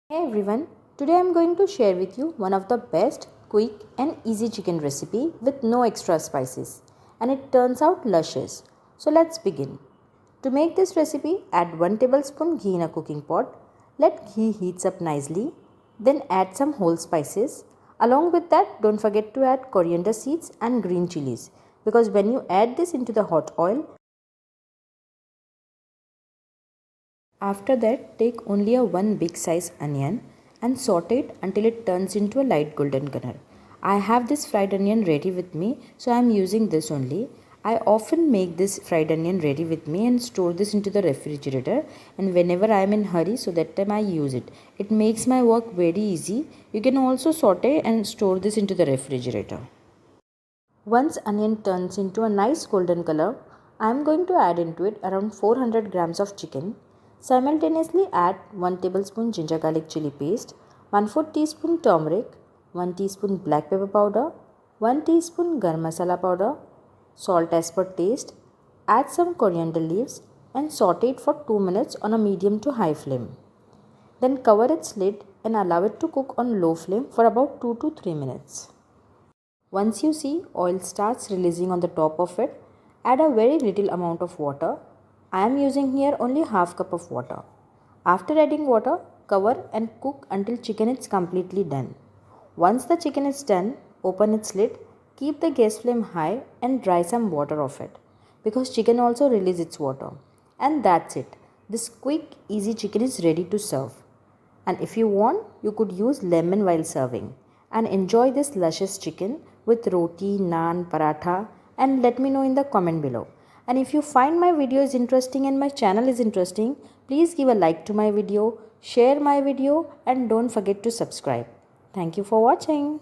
Hey everyone, today I am going to share with you one of the best, quick and easy chicken recipe with no extra spices, and it turns out luscious. So let's begin. To make this recipe, add 1 tablespoon ghee in a cooking pot. Let ghee heats up nicely. Then add some whole spices. Along with that, don't forget to add coriander seeds and green chilies, because when you add this into the hot oil, after that, take only a one big size onion and saute it until it turns into a light golden color. I have this fried onion ready with me, so I am using this only. I often make this fried onion ready with me and store this into the refrigerator, and whenever I am in hurry, so that time I use it. It makes my work very easy. You can also saute and store this into the refrigerator. Once onion turns into a nice golden color, I am going to add into it around 400 grams of chicken. Simultaneously add 1 tablespoon ginger garlic chili paste, 1/4 teaspoon turmeric, 1 teaspoon black pepper powder, 1 teaspoon garam masala powder, salt as per taste, add some coriander leaves and saute it for 2 minutes on a medium to high flame. Then cover its lid and allow it to cook on low flame for about 2 to 3 minutes. Once you see oil starts releasing on the top of it, add a very little amount of water. I am using here only half cup of water. After adding water, cover and cook until chicken is completely done. Once the chicken is done, open its lid, keep the gas flame high and dry some water off it, because chicken also releases its water. And that's it. This quick, easy chicken is ready to serve. And if you want, you could use lemon while serving. And enjoy this luscious chicken with roti, naan, paratha, and let me know in the comment below. And if you find my video is interesting and my channel is interesting, please give a like to my video, share my video, and don't forget to subscribe. Thank you for watching.